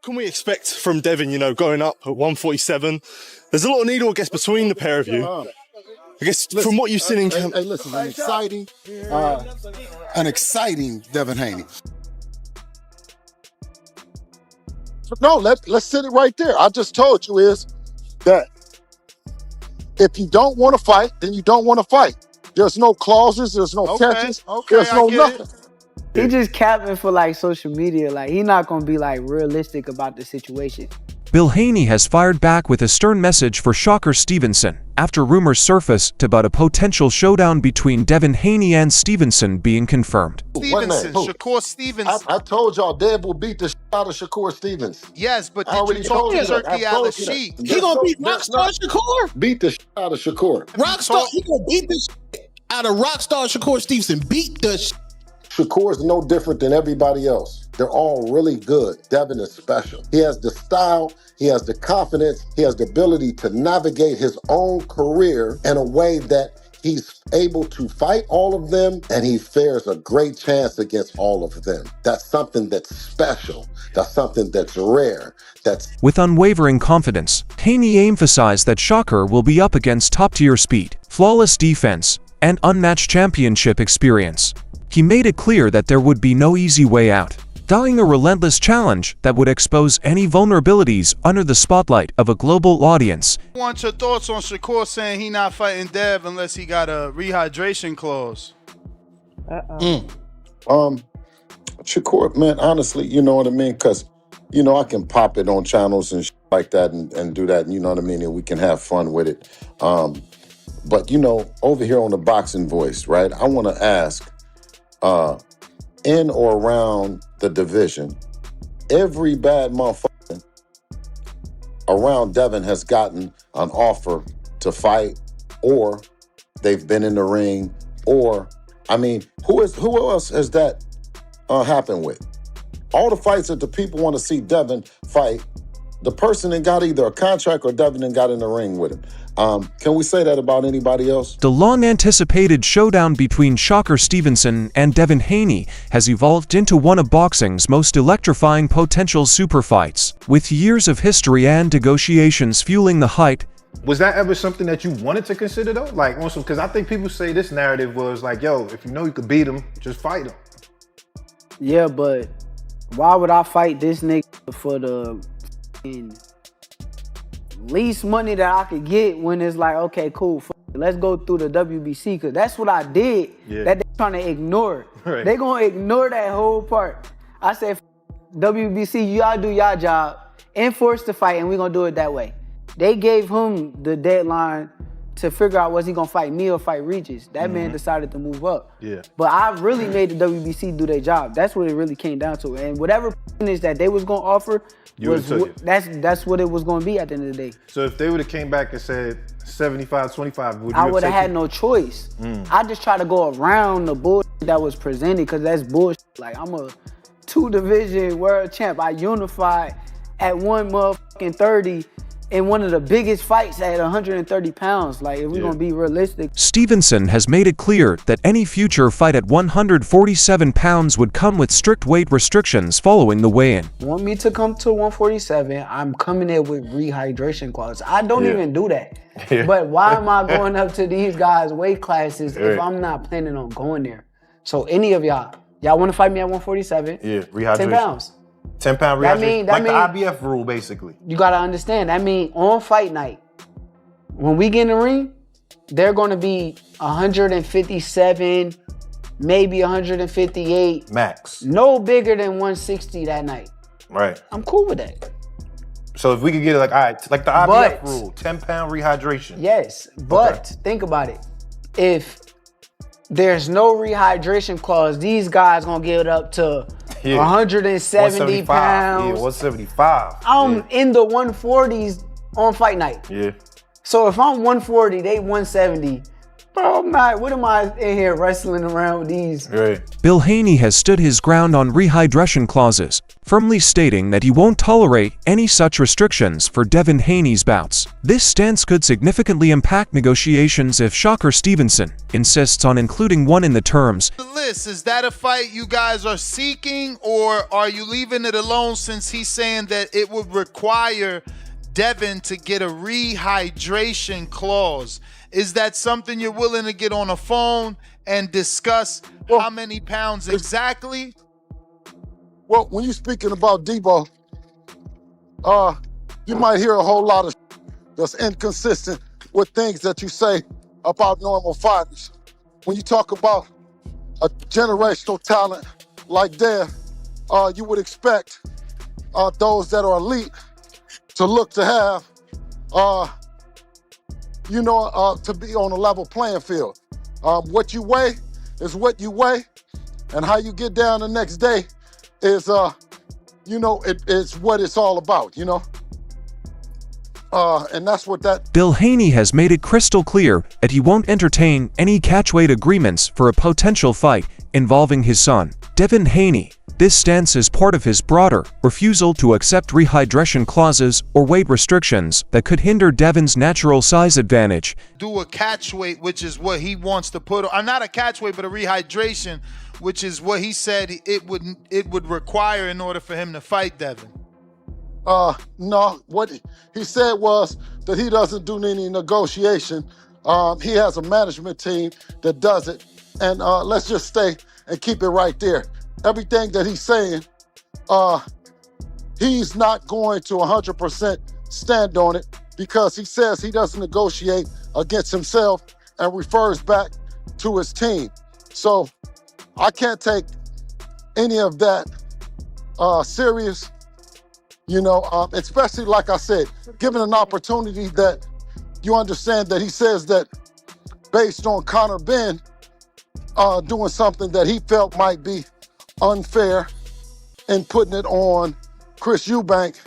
can we expect from Devin, you know, going up at 147? There's a lot of needle, I guess, between the pair of you. I guess from what you've seen in camp. Hey, listen, an exciting Devin Haney. No, let's sit it right there. I just told you is that if you don't want to fight, then you don't want to fight. There's no clauses, there's no catches, there's no nothing. He just capping for like social media. Like he not gonna be like realistic about the situation. Bill Haney has fired back with a stern message for Shakur-Stevenson after rumors surfaced about a potential showdown between Devin Haney and Stevenson being confirmed. Shakur Stevenson. I told y'all Dev will beat the shit out of Shakur Stevenson. Yes, but did you talk to Turkey Al-Sheikh? He gonna beat Rockstar Shakur? Beat the shit out of Shakur. Rockstar, he gonna beat the shit out of Rockstar Shakur Stevenson. Beat the shit. Shakur is no different than everybody else. They're all really good. Devin is special. He has the style, he has the confidence, he has the ability to navigate his own career in a way that he's able to fight all of them, and he fares a great chance against all of them. That's something that's special. That's something that's rare. With unwavering confidence, Haney emphasized that Shakur will be up against top-tier speed, flawless defense, and unmatched championship experience. He made it clear that there would be no easy way out, vowing a relentless challenge that would expose any vulnerabilities under the spotlight of a global audience. I want your thoughts on Shakur saying he not fighting Dev unless he got a rehydration clause. Shakur, man, honestly, you know what I mean? Because, you know, I can pop it on channels and like that and do that, and you know what I mean? And we can have fun with it. But, you know, over here on the Boxing Voice, right, I want to ask, in or around the division, every bad motherfucker around Devin has gotten an offer to fight, or they've been in the ring, or, I mean, who else has that happened with? All the fights that the people want to see Devin fight, the person that got either a contract or Devin that got in the ring with him. Can we say that about anybody else? The long-anticipated showdown between Shakur-Stevenson and Devin Haney has evolved into one of boxing's most electrifying potential super fights, with years of history and negotiations fueling the hype. Was that ever something that you wanted to consider though? Like, also, because I think people say this narrative was like, yo, if you know you could beat him, just fight him. Yeah, but why would I fight this nigga for the least money that I could get when it's like, okay, cool, let's go through the WBC, because that's what I did that they're trying to ignore. Right. They're going to ignore that whole part. I said, WBC, y'all do y'all job, enforce the fight, and we're going to do it that way. They gave him the deadline to figure out was he going to fight me or fight Regis. That man decided to move up. Yeah. But I really made the WBC do their job. That's what it really came down to. And whatever is that they was going to offer, that's what it was going to be at the end of the day. So if they would have came back and said 75-25, would you I would have had no choice. I just try to go around the bullshit that was presented, because that's bullshit. Like, I'm a 2-division world champ. I unified at 130 in one of the biggest fights at 130 pounds. Like, if we're going to be realistic. Stevenson has made it clear that any future fight at 147 pounds would come with strict weight restrictions following the weigh-in. Want me to come to 147, I'm coming in with rehydration clause. I don't even do that. But why am I going up to these guys' weight classes if I'm not planning on going there? So any of y'all want to fight me at 147? Yeah, rehydration. 10 pounds. 10-pound rehydration, like the IBF rule, basically. You got to understand, that means on fight night, when we get in the ring, they're going to be 157, maybe 158. Max. No bigger than 160 that night. Right. I'm cool with that. So if we could get it like, all right, like the IBF rule, 10-pound rehydration. Yes, but think about it. If there's no rehydration clause, these guys going to give it up to 170 pounds. Yeah, 175. I'm in the 140s on fight night. Yeah. So if I'm 140, they 170. Bro, I'm not. What am I in here wrestling around with these? Right. Bill Haney has stood his ground on rehydration clauses, firmly stating that he won't tolerate any such restrictions for Devin Haney's bouts. This stance could significantly impact negotiations if Shakur-Stevenson insists on including one in the terms. List, is that a fight you guys are seeking, or are you leaving it alone since he's saying that it would require Devin to get a rehydration clause? Is that something you're willing to get on a phone and discuss how many pounds exactly? Well, when you're speaking about Debo, you might hear a whole lot of that's inconsistent with things that you say about normal fighters. When you talk about a generational talent like Dev, you would expect those that are elite to look to have, to be on a level playing field. What you weigh is what you weigh, and how you get down the next day is, it's what it's all about, and that's what that. Bill Haney has made it crystal clear that he won't entertain any catchweight agreements for a potential fight involving his son, Devin Haney. This stance is part of his broader refusal to accept rehydration clauses or weight restrictions that could hinder Devin's natural size advantage. Do a catchweight, which is what he wants to put on. Not a catchweight, but a rehydration, which is what he said it would require in order for him to fight Devin. No, what he said was that he doesn't do any negotiation. He has a management team that does it. And let's just stay and keep it right there. Everything that he's saying, he's not going to 100% stand on it, because he says he doesn't negotiate against himself and refers back to his team. So I can't take any of that serious, especially, like I said, given an opportunity that you understand that he says that based on Conor Ben doing something that he felt might be unfair and putting it on Chris Eubank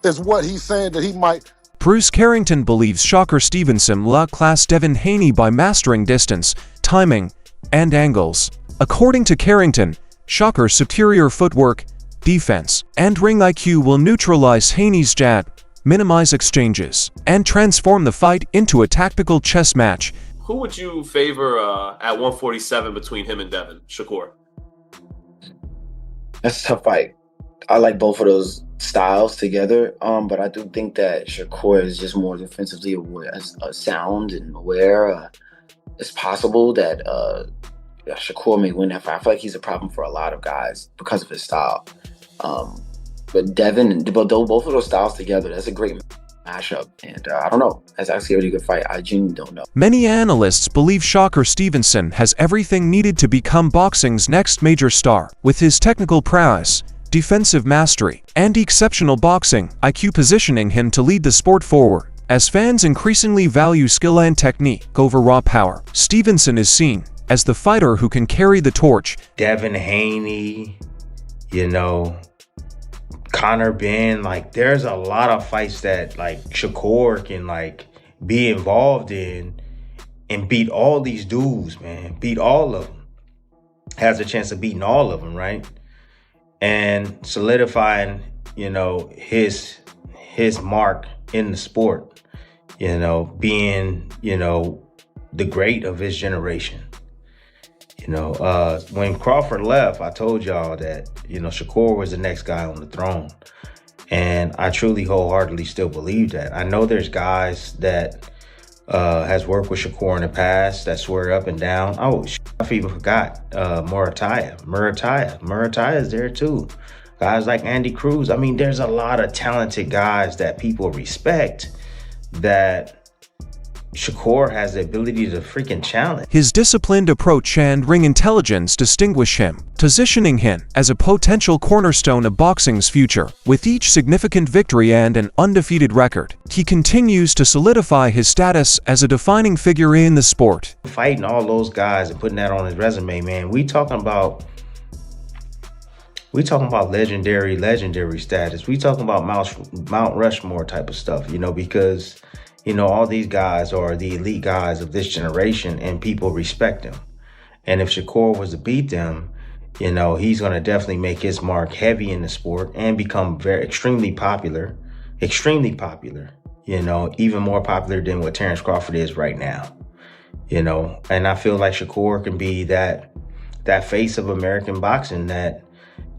is what he's saying that he might. Bruce Carrington believes Shakur-Stevenson will outclass Devin Haney by mastering distance, timing, and angles. According to Carrington, Shakur's superior footwork, defense, and ring IQ will neutralize Haney's jab, minimize exchanges, and transform the fight into a tactical chess match. Who would you favor at 147 between him and Devin, Shakur? That's a tough fight. I like both of those styles together, but I do think that Shakur is just more defensively aware, sound and aware. It's possible that Shakur may win that fight. I feel like he's a problem for a lot of guys because of his style. But Devin and both of those styles together, that's a great matchup. And I don't know. That's actually a really good fight. I genuinely don't know. Many analysts believe Shakur-Stevenson has everything needed to become boxing's next major star. With his technical prowess, defensive mastery, and exceptional boxing IQ positioning him to lead the sport forward. As fans increasingly value skill and technique over raw power, Stevenson is seen as the fighter who can carry the torch. Devin Haney, Conor Ben, there's a lot of fights that Shakur can be involved in and beat all these dudes, man. Beat all of them. Has a chance of beating all of them, right? And solidifying, his mark in the sport, being, the great of his generation. When Crawford left, I told y'all that, Shakur was the next guy on the throne. And I truly wholeheartedly still believe that. I know there's guys that has worked with Shakur in the past that swear up and down. Oh, I even forgot Murataya is there too. Guys like Andy Cruz. I mean, there's a lot of talented guys that people respect that Shakur has the ability to freaking challenge. His disciplined approach and ring intelligence distinguish him, positioning him as a potential cornerstone of boxing's future. With each significant victory and an undefeated record, he continues to solidify his status as a defining figure in the sport. Fighting all those guys and putting that on his resume, man, we talking about legendary status. We talking about Mount Rushmore type of stuff, because You know, all these guys are the elite guys of this generation, and people respect them. And if Shakur was to beat them, you know, he's going to definitely make his mark heavy in the sport and become extremely popular, you know, even more popular than what Terrence Crawford is right now, you know. And I feel like Shakur can be that face of American boxing that,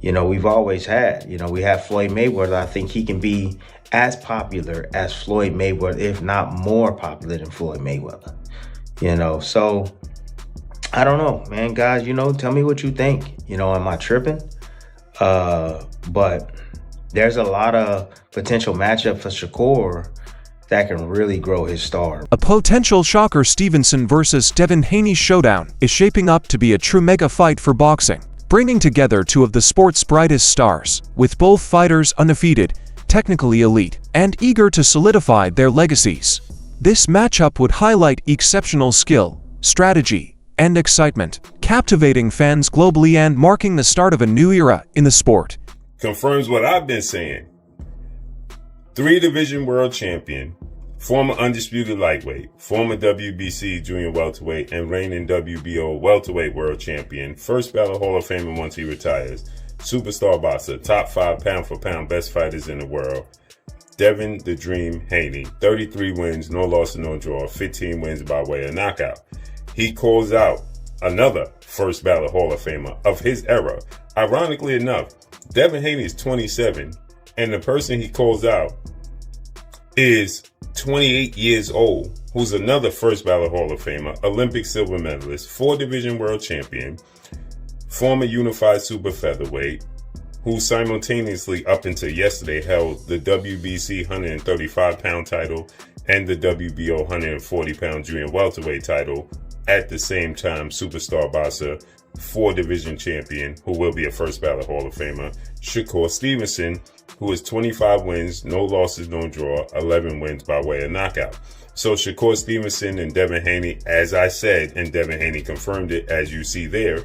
you know, we've always had. You know, we have Floyd Mayweather. I think he can be as popular as Floyd Mayweather, if not more popular than Floyd Mayweather, you know. So I don't know, man. Guys, you know, tell me what you think. You know, am I tripping? But there's a lot of potential matchup for Shakur that can really grow his star. A potential Shakur-Stevenson versus Devin Haney showdown is shaping up to be a true mega fight for boxing, bringing together two of the sport's brightest stars, with both fighters undefeated, technically elite, and eager to solidify their legacies. This matchup would highlight exceptional skill, strategy, and excitement, captivating fans globally and marking the start of a new era in the sport. Confirms what I've been saying. 3-division world champion, former undisputed lightweight, former WBC junior welterweight, and reigning WBO welterweight world champion, first ballot Hall of Famer once he retires, superstar boxer, top 5 pound-for-pound best fighters in the world, Devin the Dream Haney, 33 wins, no loss and no draw, 15 wins by way of knockout. He calls out another first ballot Hall of Famer of his era. Ironically enough, Devin Haney is 27, and the person he calls out is 28 years old, who's another first ballot Hall of Famer, Olympic silver medalist, 4-division world champion, former unified super featherweight, who simultaneously up until yesterday held the WBC 135-pound title and the WBO 140-pound junior welterweight title. At the same time, superstar boxer, 4-division champion, who will be a first ballot Hall of Famer, Shakur Stevenson, who is 25 wins, no losses, no draw, 11 wins by way of knockout. So Shakur Stevenson and Devin Haney, as I said, and Devin Haney confirmed it, as you see there,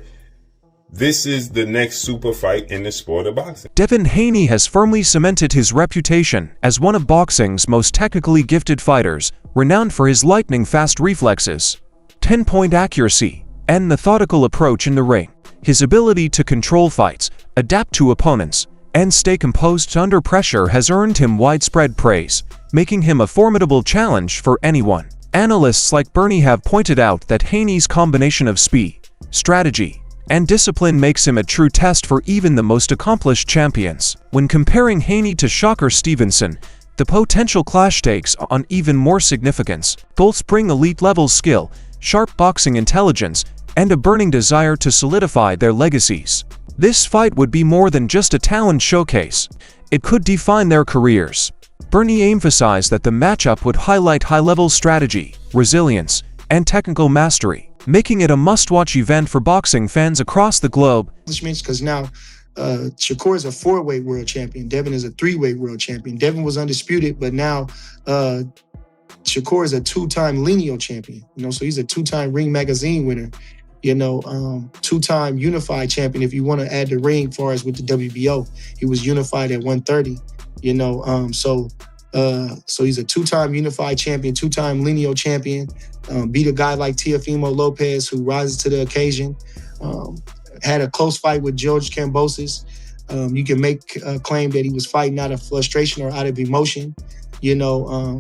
this is the next super fight in the sport of boxing. Devin Haney has firmly cemented his reputation as one of boxing's most technically gifted fighters, renowned for his lightning-fast reflexes, 10-point accuracy, and methodical approach in the ring. His ability to control fights, adapt to opponents, and stay composed under pressure has earned him widespread praise, making him a formidable challenge for anyone. Analysts like Bernie have pointed out that Haney's combination of speed, strategy, and discipline makes him a true test for even the most accomplished champions. When comparing Haney to Shakur Stevenson, the potential clash takes on even more significance. Both bring elite-level skill, sharp boxing intelligence, and a burning desire to solidify their legacies. This fight would be more than just a talent showcase. It could define their careers. Bernie emphasized that the matchup would highlight high-level strategy, resilience, and technical mastery, making it a must-watch event for boxing fans across the globe. Because now Shakur is a 4-weight world champion. Devin is a 3-weight world champion. Devin was undisputed, but now Shakur is a 2-time lineal champion. You know, so he's a 2-time Ring Magazine winner. You know, 2-time unified champion. If you want to add the ring, as far as with the WBO, he was unified at 130. You know, so he's a 2-time unified champion, 2-time lineal champion. Beat a guy like Teofimo Lopez, who rises to the occasion. Had a close fight with George Kambosos. You can make a claim that he was fighting out of frustration or out of emotion. You know,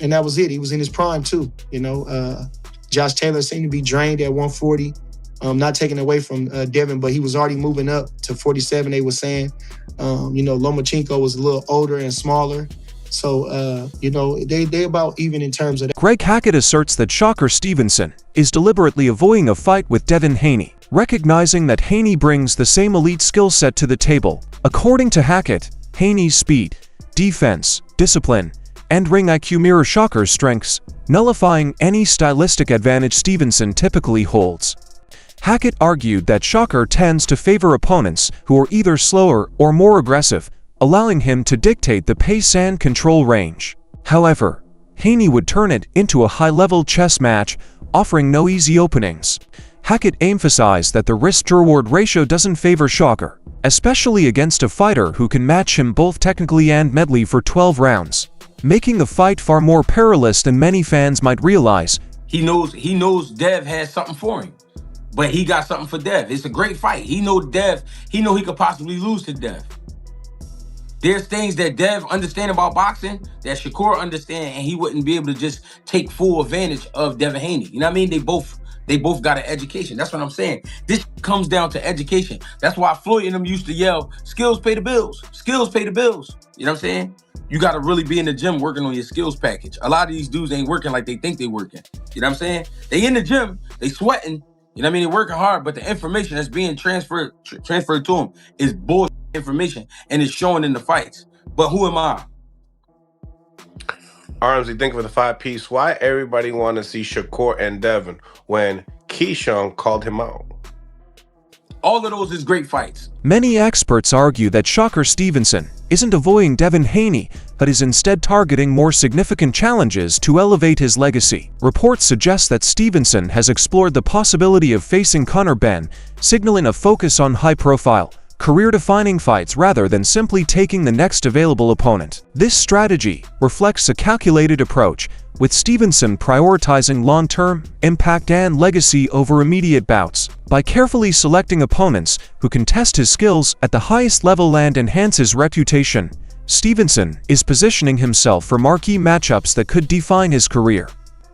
and that was it. He was in his prime too. You know, Josh Taylor seemed to be drained at 140. Not taking away from Devin, but he was already moving up to 47, they were saying. You know, Lomachenko was a little older and smaller. So, you know, they about even in terms of that. Greg Hackett asserts that Shakur Stevenson is deliberately avoiding a fight with Devin Haney, recognizing that Haney brings the same elite skill set to the table. According to Hackett, Haney's speed, defense, discipline, and ring IQ mirror Shakur's strengths, nullifying any stylistic advantage Stevenson typically holds. Hackett argued that Shakur tends to favor opponents who are either slower or more aggressive, allowing him to dictate the pace and control range. However, Haney would turn it into a high-level chess match, offering no easy openings. Hackett emphasized that the risk-to-reward ratio doesn't favor Shakur, especially against a fighter who can match him both technically and mentally for 12 rounds. making the fight far more perilous than many fans might realize. He knows Dev has something for him, but he got something for Dev. It's a great fight. He know he could possibly lose to Dev. There's things that Dev understand about boxing that Shakur understand, and he wouldn't be able to just take full advantage of Devin Haney. You know what I mean? They both got an education. That's what I'm saying. This comes down to education. That's why Floyd and them used to yell, skills pay the bills. Skills pay the bills. You know what I'm saying? You got to really be in the gym working on your skills package. A lot of these dudes ain't working like they think they working. You know what I'm saying? They in the gym, they sweating. You know what I mean? They're working hard, but the information that's being transferred to them is bullshit information, and it's showing in the fights. But who am I? Armsy, thank you for the 5-piece. Why everybody want to see Shakur and Devin when Kayshawn called him out? All of those is great fights. Many experts argue that Haney-Stevenson isn't avoiding Devin Haney, but is instead targeting more significant challenges to elevate his legacy. Reports suggest that Stevenson has explored the possibility of facing Conor Benn, signaling a focus on high-profile, career-defining fights rather than simply taking the next available opponent. This strategy reflects a calculated approach, with Stevenson prioritizing long-term impact and legacy over immediate bouts. By carefully selecting opponents who can test his skills at the highest level and enhance his reputation, Stevenson is positioning himself for marquee matchups that could define his career.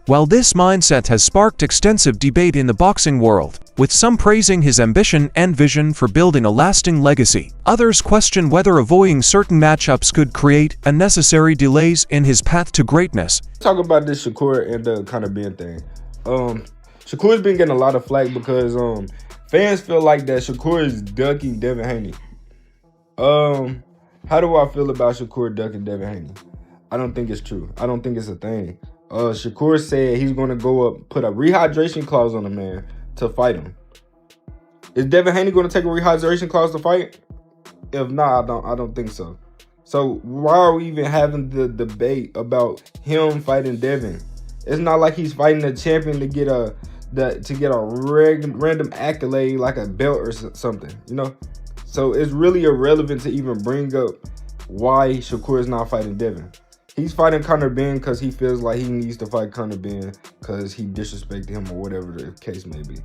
While this mindset has sparked extensive debate in the boxing world, with some praising his ambition and vision for building a lasting legacy, others question whether avoiding certain matchups could create unnecessary delays in his path to greatness. Talk about this Shakur and the Conor Benn thing. Shakur's been getting a lot of flack because fans feel like that Shakur is ducking Devin Haney. How do I feel about Shakur ducking Devin Haney? I don't think it's true. I don't think it's a thing. Shakur said he's going to go up, put a rehydration clause on the man to fight him. Is Devin Haney going to take a rehydration clause to fight? If not, I don't think so. So why are we even having the debate about him fighting Devin? It's not like he's fighting a champion to get a random accolade like a belt or something, you know? So it's really irrelevant to even bring up why Shakur is not fighting Devin. He's fighting Conor Benn because he feels like he needs to fight Conor Benn because he disrespected him or whatever the case may be.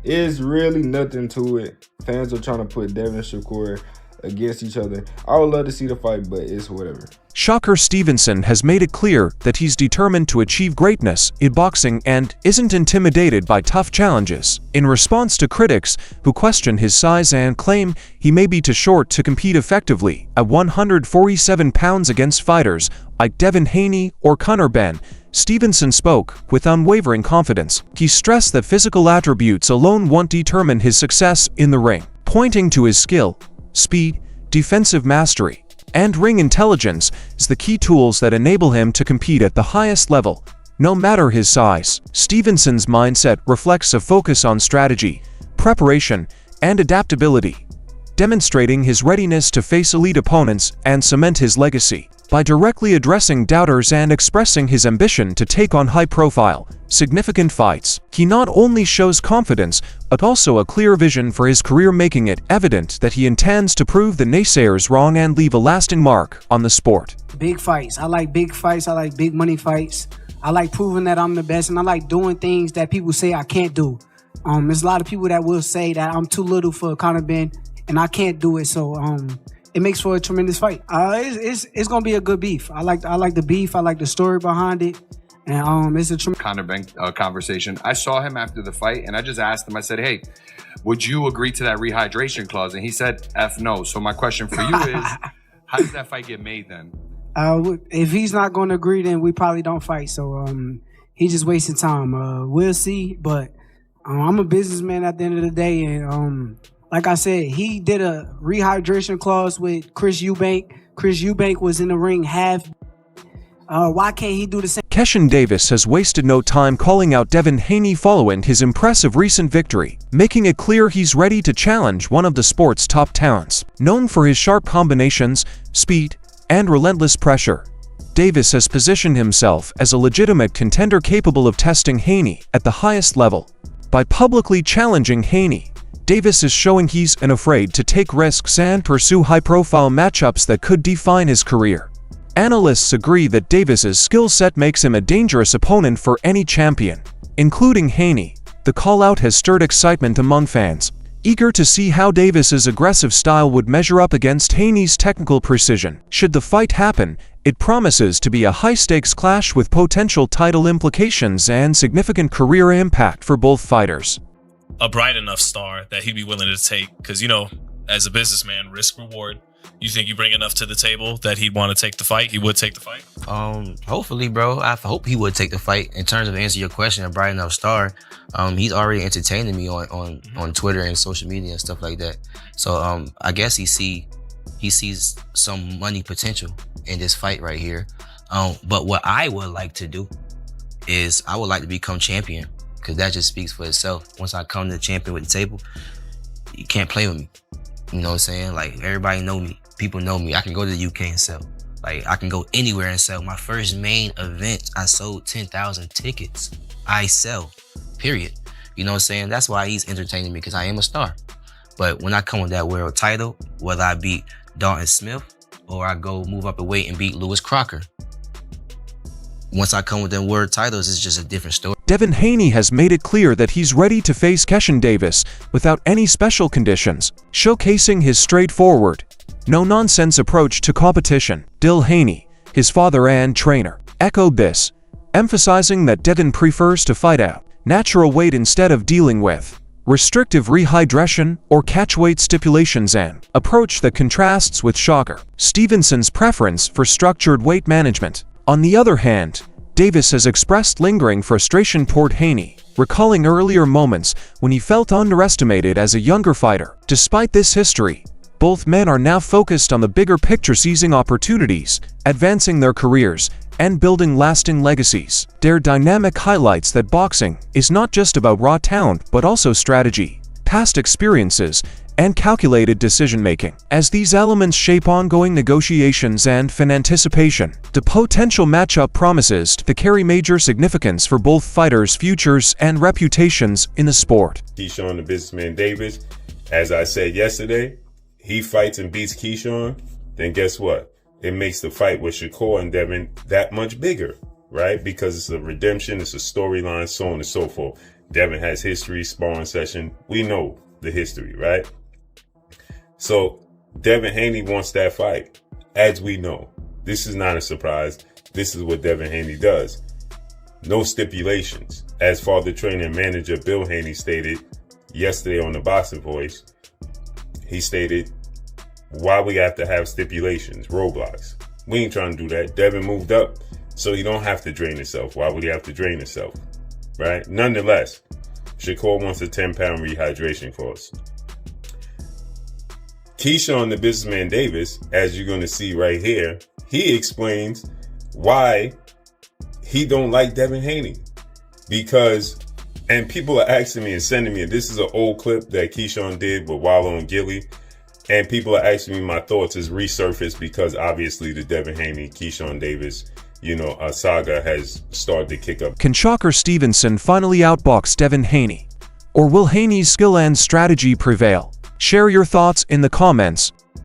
It's really nothing to it. Fans are trying to put Devin and Shakur against each other. I would love to see the fight, but it's whatever. Haney-Stevenson has made it clear that he's determined to achieve greatness in boxing and isn't intimidated by tough challenges. In response to critics who question his size and claim he may be too short to compete effectively at 147 pounds against fighters like Devin Haney or Conor Benn, Stevenson spoke with unwavering confidence. He stressed that physical attributes alone won't determine his success in the ring, pointing to his skill, speed, defensive mastery, and ring intelligence as the key tools that enable him to compete at the highest level, no matter his size. Stevenson's mindset reflects a focus on strategy, preparation, and adaptability, demonstrating his readiness to face elite opponents and cement his legacy. By directly addressing doubters and expressing his ambition to take on high-profile, significant fights, he not only shows confidence, but also a clear vision for his career, making it evident that he intends to prove the naysayers wrong and leave a lasting mark on the sport. Big fights. I like big fights. I like big money fights. I like proving that I'm the best, and I like doing things that people say I can't do. There's a lot of people that will say that I'm too little for Conor Benn, and I can't do it, so it makes for a tremendous fight. It's gonna be a good beef. I like the beef. I like the story behind it, and it's a tremendous Conor Benn conversation. I saw him after the fight, and I just asked him. I said, "Hey, would you agree to that rehydration clause?" And he said, "F no." So my question for you is, how does that fight get made then? If he's not going to agree, then we probably don't fight. So he's just wasting time. We'll see, but I'm a businessman at the end of the day, and like I said, he did a rehydration clause with Chris Eubank. Chris Eubank was in the ring half. Why can't he do the same? Kayshawn Davis has wasted no time calling out Devin Haney following his impressive recent victory, making it clear he's ready to challenge one of the sport's top talents. Known for his sharp combinations, speed, and relentless pressure, Davis has positioned himself as a legitimate contender capable of testing Haney at the highest level. By publicly challenging Haney, Davis is showing he's unafraid to take risks and pursue high-profile matchups that could define his career. Analysts agree that Davis's skill set makes him a dangerous opponent for any champion, including Haney. The call-out has stirred excitement among fans, eager to see how Davis's aggressive style would measure up against Haney's technical precision. Should the fight happen, it promises to be a high-stakes clash with potential title implications and significant career impact for both fighters. A bright enough star that he'd be willing to take, because, you know, as a businessman, risk reward. You think you bring enough to the table that he'd want to take the fight? He would take the fight? Hopefully, bro. I hope he would take the fight. In terms of answering your question, a bright enough star, he's already entertaining me on Twitter and social media and stuff like that. So I guess he sees some money potential in this fight right here. But what I would like to do is I would like to become champion, because that just speaks for itself. Once I come to the champion with the table, you can't play with me. You know what I'm saying? Like, everybody know me. People know me. I can go to the UK and sell. Like, I can go anywhere and sell. My first main event, I sold 10,000 tickets. I sell, period. You know what I'm saying? That's why he's entertaining me, because I am a star. But when I come with that world title, whether I beat Dalton Smith or I go move up a weight and beat Lewis Crocker, once I come with them world titles, it's just a different story. Devin Haney has made it clear that he's ready to face Kayshawn Davis without any special conditions, showcasing his straightforward, no-nonsense approach to competition. Dill Haney, his father and trainer, echoed this, emphasizing that Devin prefers to fight out natural weight instead of dealing with restrictive rehydration or catchweight stipulations, an approach that contrasts with Shakur Stevenson's preference for structured weight management. On the other hand, Davis has expressed lingering frustration toward Haney, recalling earlier moments when he felt underestimated as a younger fighter. Despite this history, both men are now focused on the bigger picture, seizing opportunities, advancing their careers, and building lasting legacies. Their dynamic highlights that boxing is not just about raw talent but also strategy, past experiences, and calculated decision-making. As these elements shape ongoing negotiations and fan anticipation, the potential matchup promises to carry major significance for both fighters' futures and reputations in the sport. Kayshawn the Businessman Davis, as I said yesterday, he fights and beats Kayshawn, then guess what? It makes the fight with Shakur and Devin that much bigger, right? Because it's a redemption, it's a storyline, so on and so forth. Devin has history, sparring session. We know the history, right? So Devin Haney wants that fight, as we know. This is not a surprise. This is what Devin Haney does. No stipulations. As father, trainer, and manager Bill Haney stated yesterday on the Boxing Voice, he stated, why we have to have stipulations, roadblocks? We ain't trying to do that. Devin moved up so he don't have to drain himself. Why would he have to drain himself? Right? Nonetheless, Shakur wants a 10-pound rehydration course. Kayshawn the Businessman Davis, as you're going to see right here, he explains why he don't like Devin Haney. Because, and people are asking me and sending me, this is an old clip that Kayshawn did with Wallow and Gilly, and people are asking me my thoughts is resurfaced because obviously the Devin Haney, Kayshawn Davis, Saga has started to kick up. Can Shakur Stevenson finally outbox Devin Haney? Or will Haney's skill and strategy prevail? Share your thoughts in the comments.